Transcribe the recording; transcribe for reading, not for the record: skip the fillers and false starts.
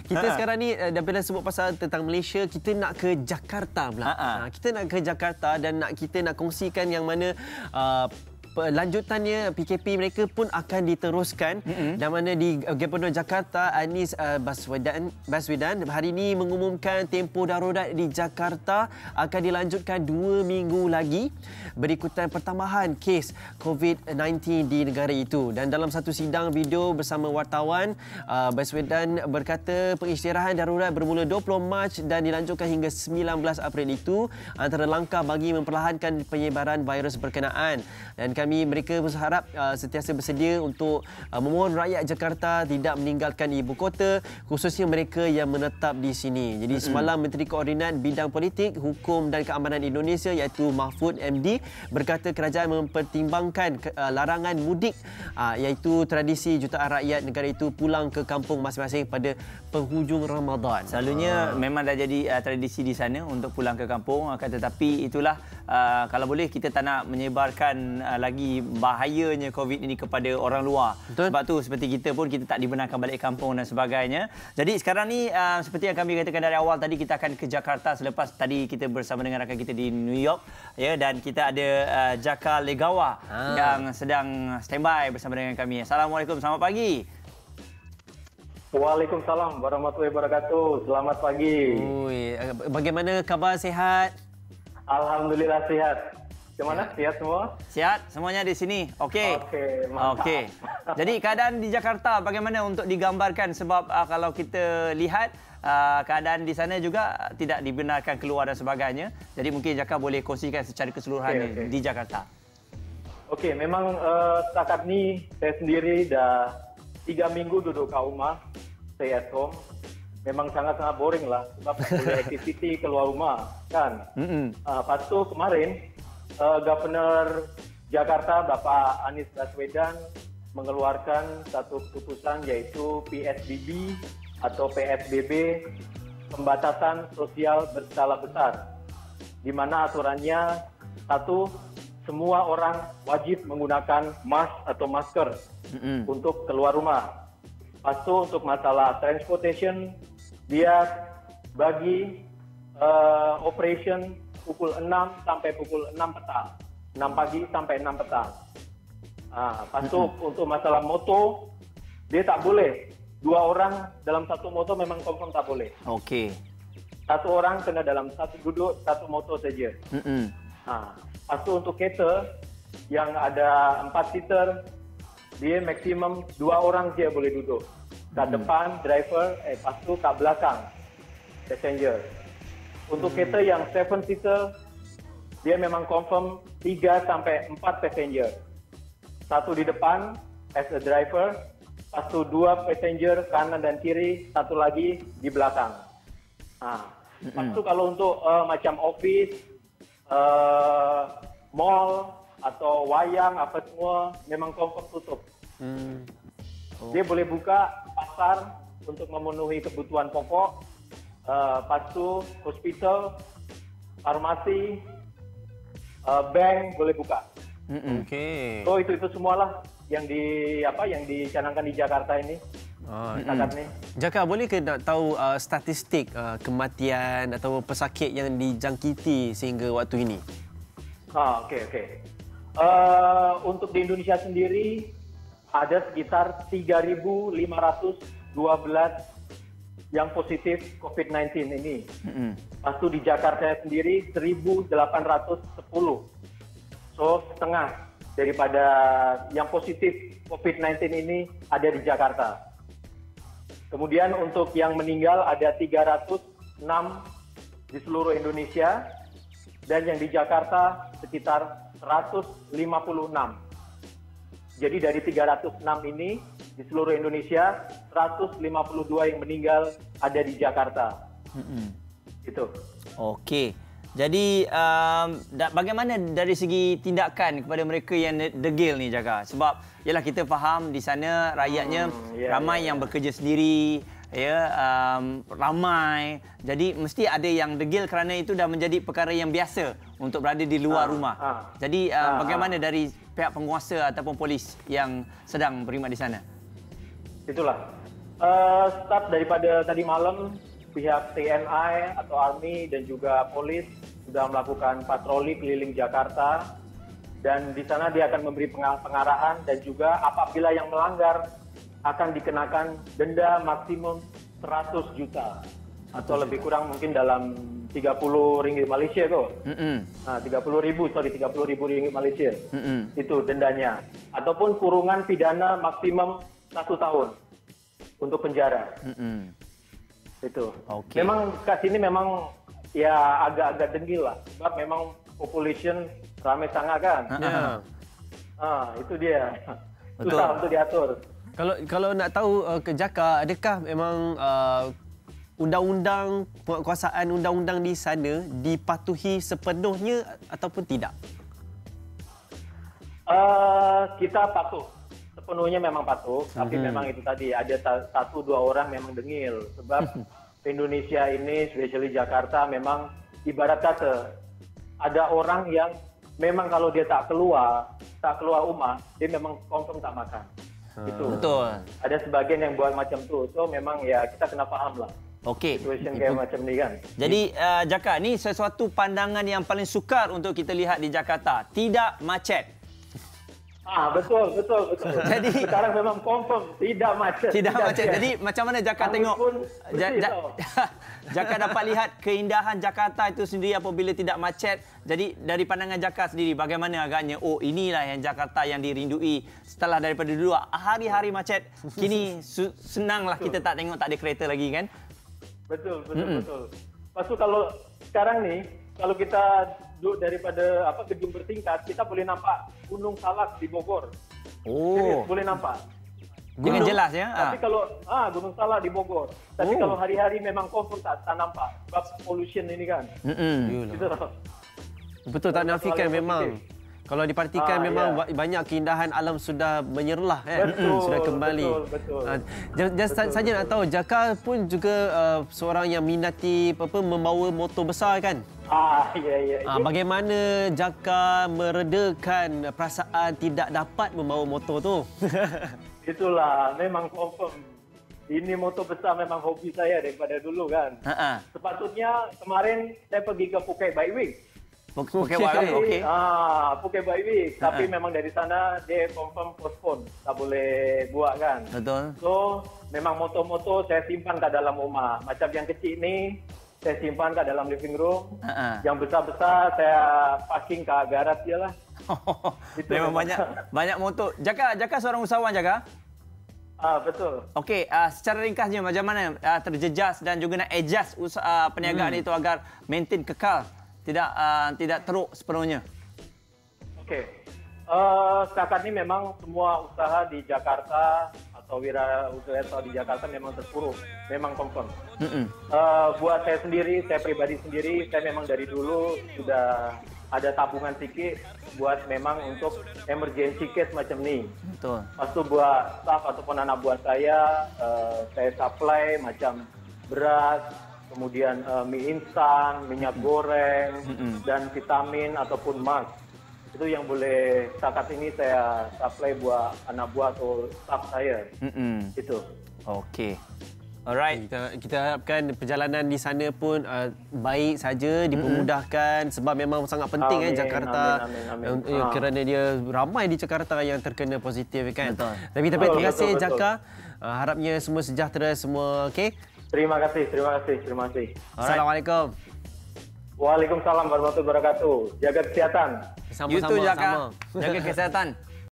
Kita sekarang ni daripada sebut pasal tentang Malaysia, kita nak ke Jakarta pula. Kita nak ke Jakarta dan kita nak kongsikan yang mana lanjutannya PKP mereka pun akan diteruskan. Dan mana di Gubernur Jakarta Anies Baswedan hari ini mengumumkan tempoh darurat di Jakarta akan dilanjutkan 2 minggu lagi berikutan pertambahan kes COVID-19 di negara itu. Dan dalam satu sidang video bersama wartawan, Baswedan berkata pengisytiharan darurat bermula 20 Mac dan dilanjutkan hingga 19 April itu antara langkah bagi memperlahankan penyebaran virus berkenaan. Dan mereka berharap sentiasa bersedia untuk memohon rakyat Jakarta tidak meninggalkan ibu kota, khususnya mereka yang menetap di sini. Jadi semalam Menteri Koordinat Bidang Politik, Hukum dan Keamanan Indonesia iaitu Mahfud MD berkata kerajaan mempertimbangkan larangan mudik iaitu tradisi jutaan rakyat negara itu pulang ke kampung masing-masing pada penghujung Ramadan. Selalunya memang dah jadi tradisi di sana untuk pulang ke kampung, akan tetapi itulah kalau boleh kita tak nak menyebarkan lagi bahayanya COVID ini kepada orang luar. Betul. Sebab tu seperti kita pun kita tak dibenarkan balik kampung dan sebagainya. Jadi sekarang ni seperti yang kami katakan dari awal tadi, kita akan ke Jakarta selepas tadi kita bersama dengan rakan kita di New York ya, dan kita ada Jaka Legawa yang sedang standby bersama dengan kami. Assalamualaikum, selamat pagi. Waalaikumsalam warahmatullahi wabarakatuh. Selamat pagi. Bagaimana khabar, sihat? Alhamdulillah sihat. Bagaimana? Sihat semua? Sihat, semuanya di sini. Okey. Okey. Jadi keadaan di Jakarta bagaimana untuk digambarkan, sebab kalau kita lihat keadaan di sana juga tidak dibenarkan keluar dan sebagainya. Jadi mungkin Jaka boleh kongsikan secara keseluruhan di Jakarta. Okey, memang setakat ni saya sendiri dah 3 minggu duduk kat rumah, stay at home. Memang sangat-sangat boring lah sebab boleh aktiviti keluar rumah kan. Lepas tu kemarin Governor Jakarta Bapak Anies Baswedan mengeluarkan satu keputusan yaitu PSBB atau PSBB, pembatasan sosial berskala besar, di mana aturannya satu, semua orang wajib menggunakan mask atau masker untuk keluar rumah. Lepas itu untuk masalah transportation, dia bagi operation pukul 6 sampai pukul 6 petang. 6 pagi sampai 6 petang. Lepas itu untuk masalah moto, dia tak boleh. 2 orang dalam satu moto memang confirm tak boleh. Okey. 1 orang kena dalam satu duduk, satu moto saja. Lepas itu untuk kereta yang ada 4 seater, dia maksimum 2 orang dia boleh duduk. Kat depan driver, lepas itu kat belakang passenger. Untuk kereta yang 7 seater, dia memang confirm 3 sampai 4 passenger. 1 di depan as a driver, lepas itu 2 passenger kanan dan kiri, 1 lagi di belakang. Lepas itu kalau untuk macam office, mall atau wayang apa semua memang confirm tutup. Dia boleh buka pasar untuk memenuhi kebutuhan pokok. Lepas itu hospital, farmasi, bank boleh buka. Okey. So itu semualah yang dicanangkan di Jakarta ini. Jaka, boleh ke nak tahu statistik kematian atau pesakit yang dijangkiti sehingga waktu ini? Okey. Untuk di Indonesia sendiri ada sekitar 3.512 yang positif COVID-19 ini. Lepas itu di Jakarta sendiri 1.810. So setengah daripada yang positif COVID-19 ini ada di Jakarta. Kemudian untuk yang meninggal ada 306 di seluruh Indonesia, dan yang di Jakarta sekitar 156. Jadi dari 306 ini di seluruh Indonesia 152 yang meninggal ada di Jakarta. Itu. Okey. Jadi bagaimana dari segi tindakan kepada mereka yang degil ni, Jaka? Sebab yalah kita faham di sana rakyatnya ramai yang bekerja sendiri, ramai. Jadi mesti ada yang degil kerana itu dah menjadi perkara yang biasa untuk berada di luar rumah. Jadi bagaimana dari pihak penguasa ataupun polis yang sedang berkhidmat di sana? Itulah. Start daripada tadi malam, pihak TNI atau Army dan juga polis sudah melakukan patroli keliling Jakarta. Dan di sana dia akan memberi pengarahan dan juga apabila yang melanggar akan dikenakan denda maksimum 100 juta. Atau lebih kurang mungkin dalam 30 ringgit Malaysia tuh. Nah, 30 ribu ringgit Malaysia. Itu dendanya. Ataupun kurungan pidana maksimum 1 tahun untuk penjara. Itu. Okay. Memang kat sini memang ya agak-agak dengil lah. Sebab memang population ramai sangat kan. Itu dia. Betul. Susah untuk diatur. Kalau nak tahu ke Jaka, adakah memang undang-undang penguasaan undang-undang di sana dipatuhi sepenuhnya ataupun tidak? Kita patuh. Sepenuhnya memang patuh, tapi memang itu tadi ada 1-2 orang memang dengil. Sebab Indonesia ini, especially Jakarta, memang ibarat kata ada orang yang memang kalau dia tak keluar rumah, dia memang confirm tak makan. Itu. Betul. Ada sebagian yang buat macam tu. So memang ya kita kena faham lah. Okey. Situasi kayak macam ni kan. Jadi Jaka, ni sesuatu pandangan yang paling sukar untuk kita lihat di Jakarta. Tidak macet. Betul. Jadi sekarang memang confirm tidak macet. Tidak macet. Jadi macam mana Jaka tengok? Jaka dapat lihat keindahan Jakarta itu sendiri apabila tidak macet. Jadi dari pandangan Jaka sendiri, bagaimana agaknya? Oh, inilah yang Jakarta yang dirindui setelah daripada dulu hari-hari macet. Kini senanglah kita tak tengok, tak ada kereta lagi kan? Betul. Lepas tu kalau sekarang ni, kalau kita duduk daripada gedung bertingkat, kita boleh nampak Gunung Salak di Bogor. Oh. Boleh nampak. Dengan jelas ya. Tapi kalau Gunung Salak di Bogor. Tapi kalau hari-hari memang confirm tak nampak. Sebab pollution ini kan. Gitu. Betul, tak nafikan memang. Kalau diperhatikan memang banyak keindahan alam sudah menyerlah kan. Sudah kembali. Betul. Saja nak tahu, Jaka pun juga seorang yang minati membawa motor besar kan? Ya. Bagaimana Jaka meredakan perasaan tidak dapat membawa motor tu? Itulah, memang confirm. Ini motor besar memang hobi saya daripada dulu kan. Sepatutnya kemarin saya pergi ke Phuket Bike Week. Phuket Bike Week. Tapi memang dari sana dia confirm postpone. Tak boleh buat kan. Betul. So, memang motor-motor saya simpan kat dalam rumah. Macam yang kecil ni, saya simpan kat dalam living room. Yang besar-besar saya parking kat garaj je lah. Memang banyak motor. Jaka seorang usahawan, Jaka? Betul. Okey, secara ringkasnya macam mana terjejas dan juga nak adjust perniagaan itu agar maintain kekal, tidak teruk sepenuhnya? Okey. Setakat ni memang semua usaha di Jakarta atau wirausaha di Jakarta memang terpuruk, memang confirm. Buat saya sendiri, saya pribadi sendiri, saya memang dari dulu sudah ada tabungan sedikit buat memang untuk emergency case macam ni. Betul. Lepas tu buat staff ataupun anak buah saya supply macam beras, kemudian mie instan, minyak goreng, dan vitamin ataupun mask. Itu yang boleh setakat ini saya supply buat anak buah atau staff saya. Itu. Okey. Alright. Kita harapkan perjalanan di sana pun baik saja, dipermudahkan sebab memang sangat penting Jakarta. Amin. Kerana dia ramai di Jakarta yang terkena positif kan. Betul. Tapi terima kasih Jaka. Harapnya semua sejahtera semua, okey? Terima kasih. Assalamualaikum. Waalaikumsalam warahmatullahi wabarakatuh. Jaga kesihatan. Sama-sama. You too, Jaka. Jaga kesihatan.